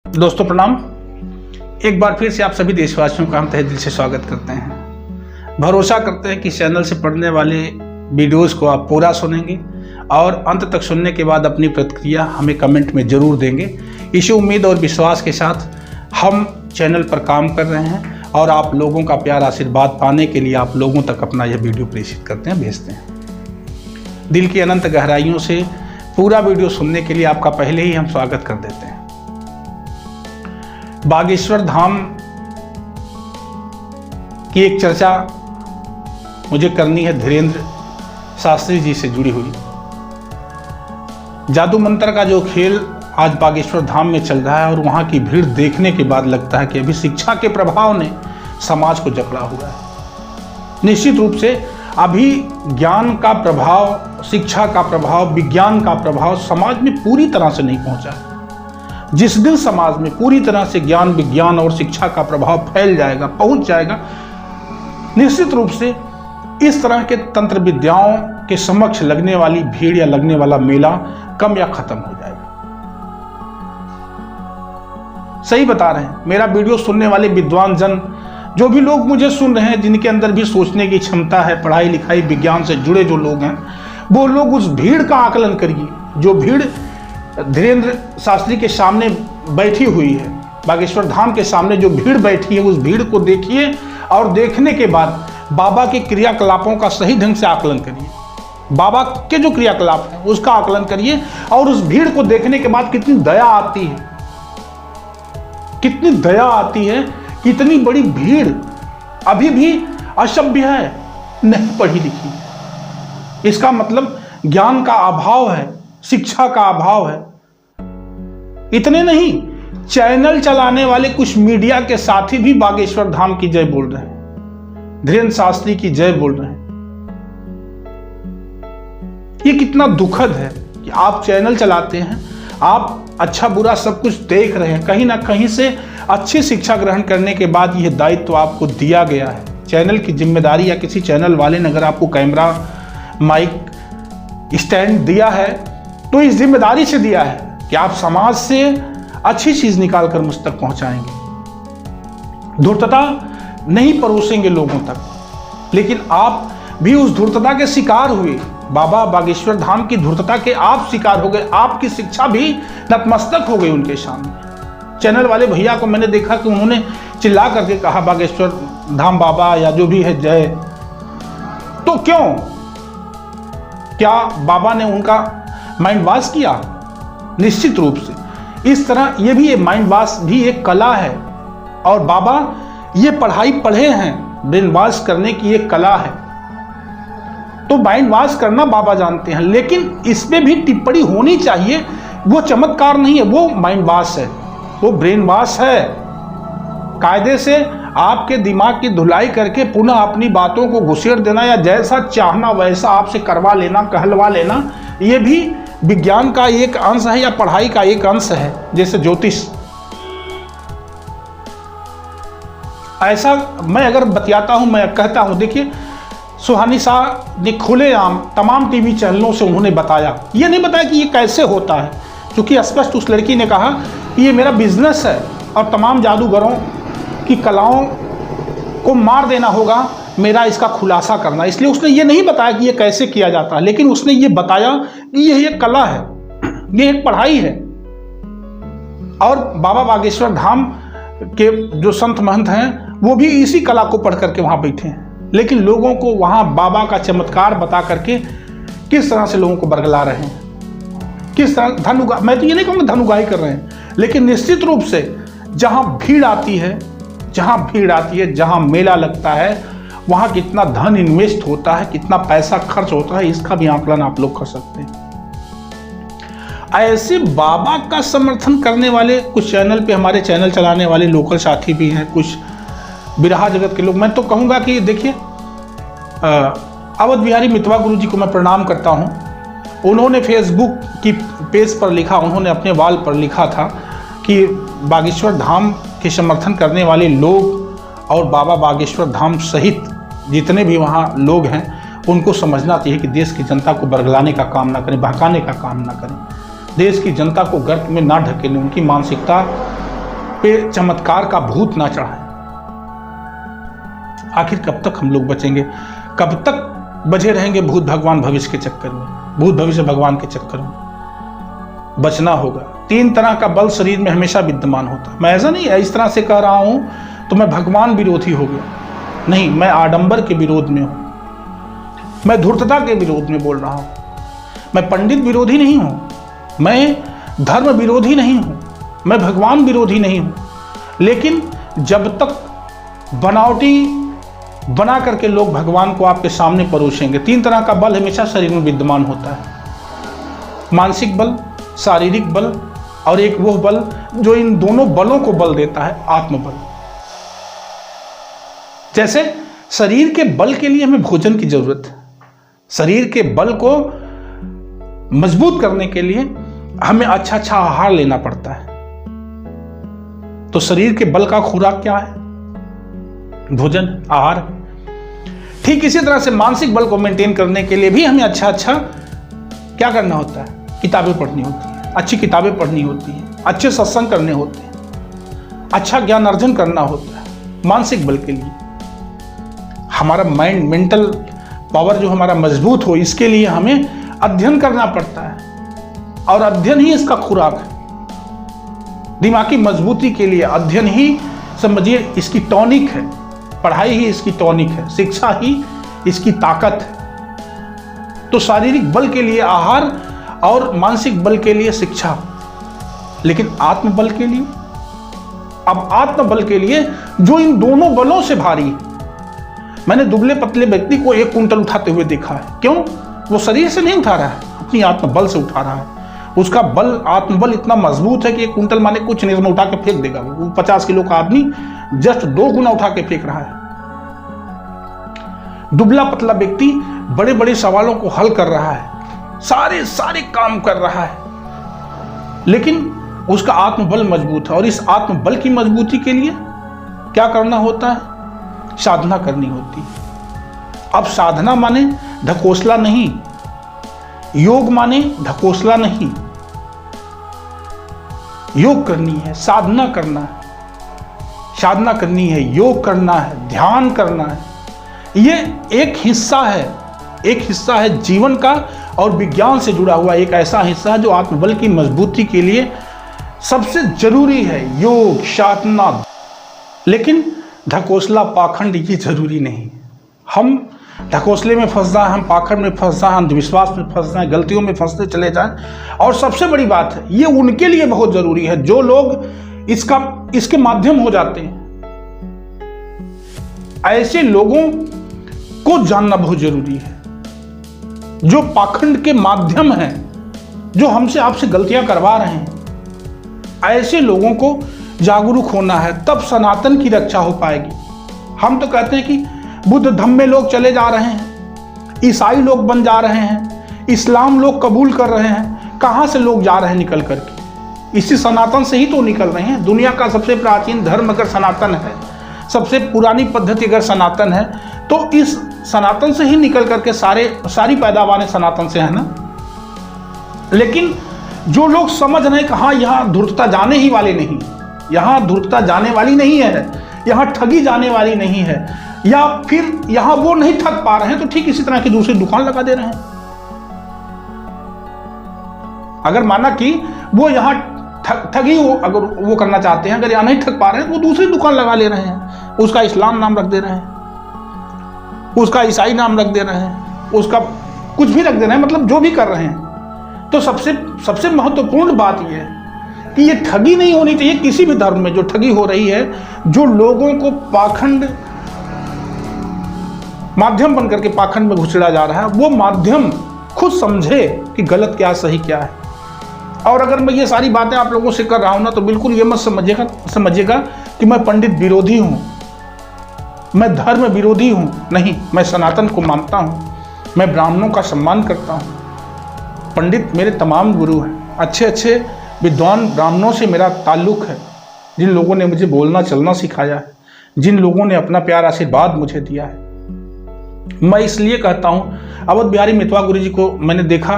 दोस्तों प्रणाम। एक बार फिर से आप सभी देशवासियों का हम तहे दिल से स्वागत करते हैं। भरोसा करते हैं कि चैनल से पढ़ने वाले वीडियोस को आप पूरा सुनेंगे और अंत तक सुनने के बाद अपनी प्रतिक्रिया हमें कमेंट में ज़रूर देंगे। इसी उम्मीद और विश्वास के साथ हम चैनल पर काम कर रहे हैं और आप लोगों का प्यार आशीर्वाद पाने के लिए आप लोगों तक अपना यह वीडियो प्रेषित करते हैं, भेजते हैं। दिल की अनंत गहराइयों से पूरा वीडियो सुनने के लिए आपका पहले ही हम स्वागत कर देते हैं। बागेश्वर धाम की एक चर्चा मुझे करनी है धीरेन्द्र शास्त्री जी से जुड़ी हुई। जादू मंत्र का जो खेल आज बागेश्वर धाम में चल रहा है और वहां की भीड़ देखने के बाद लगता है कि अभी शिक्षा के प्रभाव ने समाज को जकड़ा हुआ है। निश्चित रूप से अभी ज्ञान का प्रभाव, शिक्षा का प्रभाव, विज्ञान का प्रभाव समाज में पूरी तरह से नहीं पहुंचा है। जिस दिन समाज में पूरी तरह से ज्ञान, विज्ञान और शिक्षा का प्रभाव फैल जाएगा, पहुंच जाएगा, निश्चित रूप से इस तरह के तंत्र विद्याओं के समक्ष लगने वाली भीड़ या लगने वाला मेला कम या खत्म हो जाएगा। सही बता रहे हैं। मेरा वीडियो सुनने वाले विद्वान जन, जो भी लोग मुझे सुन रहे हैं, जिनके अंदर भी सोचने की क्षमता है, पढ़ाई लिखाई विज्ञान से जुड़े जो लोग हैं, वो लोग उस भीड़ का आकलन करिए जो भीड़ धीरेन्द्र शास्त्री के सामने बैठी हुई है। बागेश्वर धाम के सामने जो भीड़ बैठी है, उस भीड़ को देखिए और देखने के बाद बाबा के क्रियाकलापों का सही ढंग से आकलन करिए। बाबा के जो क्रियाकलाप है उसका आकलन करिए और उस भीड़ को देखने के बाद कितनी दया आती है, कितनी दया आती है। कितनी बड़ी भीड़ अभी भी असभ्य है, नहीं पढ़ी लिखी। इसका मतलब ज्ञान का अभाव है, शिक्षा का अभाव है। इतने नहीं, चैनल चलाने वाले कुछ मीडिया के साथी भी बागेश्वर धाम की जय बोल रहे हैं, धीरेन्द्र शास्त्री की जय बोल रहे हैं। ये कितना दुखद है कि आप चैनल चलाते हैं, आप अच्छा बुरा सब कुछ देख रहे हैं, कहीं ना कहीं से अच्छी शिक्षा ग्रहण करने के बाद यह दायित्व आपको दिया गया है। चैनल की जिम्मेदारी या किसी चैनल वाले ने अगर आपको कैमरा, माइक, स्टैंड दिया है तो इस जिम्मेदारी से दिया है कि आप समाज से अच्छी चीज निकालकर मुझ तक पहुंचाएंगे। धूर्तता नहीं परोसेंगे लोगों तक, लेकिन आप भी उस धूर्तता के शिकार हुए। बाबा बागेश्वर धाम की धूर्तता के आप शिकार हो गए, आपकी शिक्षा भी नतमस्तक हो गई उनके सामने। चैनल वाले भैया को मैंने देखा कि उन्होंने चिल्ला करके कहा बागेश्वर धाम बाबा या जो भी है जय। तो क्यों? क्या बाबा ने उनका माइंड वॉश किया? निश्चित रूप से इस तरह ये भी माइंड वॉश भी एक कला है और बाबा ये पढ़ाई पढ़े हैं, ब्रेन वॉश करने की एक कला है। तो माइंड वॉश करना बाबा जानते हैं, लेकिन इसमें भी टिप्पणी होनी चाहिए। वो चमत्कार नहीं है, वो माइंड वॉश है, वो ब्रेन वॉश है। कायदे से आपके दिमाग की धुलाई करके पुनः अपनी बातों को घुसेड़ देना या जैसा चाहना वैसा आपसे करवा लेना, कहलवा लेना, ये भी विज्ञान का एक अंश है या पढ़ाई का एक अंश है। जैसे ज्योतिष, ऐसा मैं अगर बतियाता हूं, मैं कहता हूं, देखिए सुहानी शाह ने खुलेआम तमाम टीवी चैनलों से उन्होंने बताया, ये नहीं बताया कि ये कैसे होता है, क्योंकि स्पष्ट उस लड़की ने कहा कि ये मेरा बिजनेस है और तमाम जादूगरों की कलाओं को मार देना होगा, मेरा इसका खुलासा करना। इसलिए उसने ये नहीं बताया कि ये कैसे किया जाता है, लेकिन उसने ये बताया कि ये एक कला है, ये एक पढ़ाई है। और बाबा बागेश्वर धाम के जो संत महंत हैं वो भी इसी कला को पढ़ करके वहां बैठे हैं, लेकिन लोगों को वहां बाबा का चमत्कार बता करके किस तरह से लोगों को बरगला रहे हैं, किस तरह मैं तो ये नहीं कहूँगा धनुगाही कर रहे हैं, लेकिन निश्चित रूप से जहां भीड़ आती है, जहां मेला लगता है, वहां कितना धन इन्वेस्ट होता है, कितना पैसा खर्च होता है, इसका भी आकलन आप लोग कर सकते हैं। ऐसे बाबा का समर्थन करने वाले कुछ चैनल पे, हमारे चैनल चलाने वाले लोकल साथी भी हैं, कुछ बिरहा जगत के लोग। मैं तो कहूँगा कि देखिए, अवध बिहारी मितवा गुरु जी को मैं प्रणाम करता हूँ। उन्होंने फेसबुक की पेज पर लिखा, उन्होंने अपने वाल पर लिखा था कि बागेश्वर धाम के समर्थन करने वाले लोग और बाबा बागेश्वर धाम सहित जितने भी वहाँ लोग हैं उनको समझना चाहिए कि देश की जनता को बरगलाने का काम ना करें, बहकाने का काम ना करें, देश की जनता को गर्त में ना ढकेलें। उनकी मानसिकता पे चमत्कार का भूत ना चढ़ाए। आखिर कब तक हम लोग बचेंगे? कब तक बचे रहेंगे भूत भगवान भविष्य के चक्कर में, भूत भविष्य भगवान के चक्कर में? बचना होगा। 3 तरह का बल शरीर में हमेशा विद्यमान होता है। मैं ऐसा नहीं है इस तरह से कह रहा हूं तो मैं भगवान विरोधी हो गया, नहीं, मैं आडंबर के विरोध में हूं, मैं धूर्तता के विरोध में बोल रहा हूं। मैं पंडित विरोधी नहीं हूं, मैं धर्म विरोधी नहीं हूं, मैं भगवान विरोधी नहीं हूं, लेकिन जब तक बनावटी बना करके लोग भगवान को आपके सामने परोसेंगे। 3 तरह का बल हमेशा शरीर में विद्यमान होता है, मानसिक बल, शारीरिक बल और एक वो बल जो इन दोनों बलों को बल देता है, आत्मबल। जैसे शरीर के बल के लिए हमें भोजन की जरूरत है, शरीर के बल को मजबूत करने के लिए हमें अच्छा अच्छा आहार लेना पड़ता है। तो शरीर के बल का खुराक क्या है? भोजन, आहार। ठीक इसी तरह से मानसिक बल को मेंटेन करने के लिए भी हमें अच्छा अच्छा क्या करना होता है? किताबें पढ़नी होती है, अच्छी किताबें पढ़नी होती हैं, अच्छे सत्संग करने होते हैं, अच्छा ज्ञान अर्जन करना होता है। मानसिक बल के लिए हमारा माइंड, मेंटल पावर जो हमारा मजबूत हो, इसके लिए हमें अध्ययन करना पड़ता है और अध्ययन ही इसका खुराक है। दिमागी मजबूती के लिए अध्ययन ही समझिए इसकी टॉनिक है, पढ़ाई ही इसकी टॉनिक है, शिक्षा ही इसकी ताकत है। तो शारीरिक बल के लिए आहार और मानसिक बल के लिए शिक्षा, लेकिन आत्मबल के लिए, अब आत्मबल के लिए जो इन दोनों बलों से भारी है। मैंने दुबले पतले व्यक्ति को 1 कुंटल उठाते हुए देखा है। क्यों? वो शरीर से नहीं उठा रहा है, अपनी आत्मबल से उठा रहा है। उसका बल, आत्मबल इतना मजबूत है कि 1 कुंटल माने कुछ नहीं, उसमें उठा के फेंक देगा। वो 50 किलो का आदमी जस्ट 2 गुना उठा के फेंक रहा है। दुबला पतला व्यक्ति बड़े बड़े सवालों को हल कर रहा है, सारे काम कर रहा है, लेकिन उसका आत्मबल मजबूत है। और इस आत्मबल की मजबूती के लिए क्या करना होता है? साधना करनी होती है। अब साधना माने ढकोसला नहीं, योग माने ढकोसला नहीं, योग करनी है, साधना करना है, साधना करनी है, योग करना है, ध्यान करना है। ये एक हिस्सा है, एक हिस्सा है जीवन का और विज्ञान से जुड़ा हुआ एक ऐसा हिस्सा है जो आत्मबल की मजबूती के लिए सबसे जरूरी है, योग, साधना। लेकिन ढकोसला, पाखंड ये जरूरी नहीं। हम ढकोसले में फंस जाए, हम पाखंड में फंस जाए, अंधविश्वास में फंस जाए, गलतियों में फंसते चले जाएं। और सबसे बड़ी बात है, ये उनके लिए बहुत जरूरी है जो लोग इसके माध्यम हो जाते हैं। ऐसे लोगों को जानना बहुत जरूरी है जो पाखंड के माध्यम हैं, जो हमसे आपसे गलतियां करवा रहे हैं। ऐसे लोगों को जागरूक होना है, तब सनातन की रक्षा हो पाएगी। हम तो कहते हैं कि बुद्ध धम्म में लोग चले जा रहे हैं, ईसाई लोग बन जा रहे हैं, इस्लाम लोग कबूल कर रहे हैं। कहाँ से लोग जा रहे हैं निकल करके? इसी सनातन से ही तो निकल रहे हैं। दुनिया का सबसे प्राचीन धर्म अगर सनातन है, सबसे पुरानी पद्धति अगर सनातन है, तो इस सनातन से ही निकल करके सारी पैदावारें सनातन से है ना। लेकिन जो लोग समझ रहे हैं कि हाँ, यहाँ धूर्तता जाने ही वाले नहीं, यहाँ धूर्तता जाने वाली नहीं है, यहाँ ठगी जाने वाली नहीं है, या फिर यहाँ वो नहीं ठग पा रहे हैं, तो ठीक इसी तरह की दूसरी दुकान लगा दे रहे हैं। अगर माना कि वो यहाँ ठगी हो, अगर वो करना चाहते हैं, अगर यहाँ नहीं ठग पा रहे हैं तो वो दूसरी दुकान लगा ले रहे हैं। उसका इस्लाम नाम रख दे रहे हैं, उसका ईसाई नाम रख दे रहे हैं, उसका कुछ भी रख दे रहे हैं, मतलब जो भी कर रहे हैं। तो सबसे महत्वपूर्ण बात यह है कि ये ठगी नहीं होनी चाहिए। किसी भी धर्म में जो ठगी हो रही है, जो लोगों को पाखंड माध्यम बनकर के पाखंड में घुसेड़ा जा रहा है, वो माध्यम खुद समझे कि गलत क्या सही क्या है। और अगर मैं ये सारी बातें आप लोगों से कर रहा हूं ना, तो बिल्कुल ये मत समझिएगा कि मैं पंडित विरोधी हूं, मैं धर्म विरोधी हूं। नहीं, मैं सनातन को मानता हूं, मैं ब्राह्मणों का सम्मान करता हूं। पंडित मेरे तमाम गुरु हैं, अच्छे अच्छे विद्वान ब्राह्मणों से मेरा ताल्लुक है, जिन लोगों ने मुझे बोलना चलना सिखाया है, जिन लोगों ने अपना प्यार आशीर्वाद मुझे दिया है। मैं इसलिए कहता हूं, अवध बिहारी मितवा गुरु जी को मैंने देखा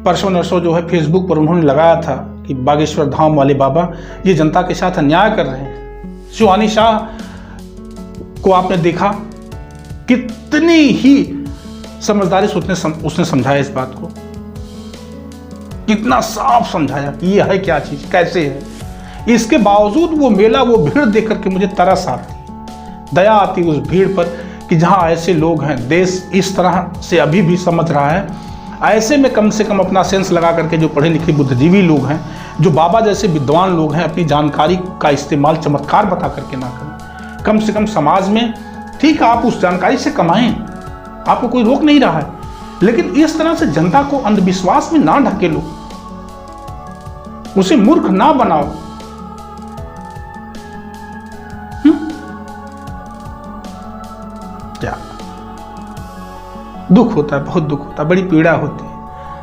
परसों नरसों जो है फेसबुक पर उन्होंने लगाया था कि बागेश्वर धाम वाले बाबा ये जनता के साथ अन्याय कर रहे हैं। शिवानी शाह को आपने देखा, कितनी ही समझदारी से उसने समझाया इस बात को, कितना साफ समझाया कि ये है क्या चीज, कैसे है। इसके बावजूद वो मेला, वो भीड़ देख करके मुझे तरस आती, दया आती उस भीड़ पर कि जहाँ ऐसे लोग हैं, देश इस तरह से अभी भी समझ रहा है, ऐसे में कम से कम अपना सेंस लगा करके जो पढ़े लिखे बुद्धिजीवी लोग हैं, जो बाबा जैसे विद्वान लोग हैं, अपनी जानकारी का इस्तेमाल चमत्कार बता करके ना करें। कम से कम समाज में, ठीक है आप उस जानकारी से कमाएं, आपको कोई रोक नहीं रहा है, लेकिन इस तरह से जनता को अंधविश्वास में ना ढकेलो, उसे मूर्ख ना बनाओ। क्या दुख होता है, बहुत दुख होता है, बड़ी पीड़ा होती है।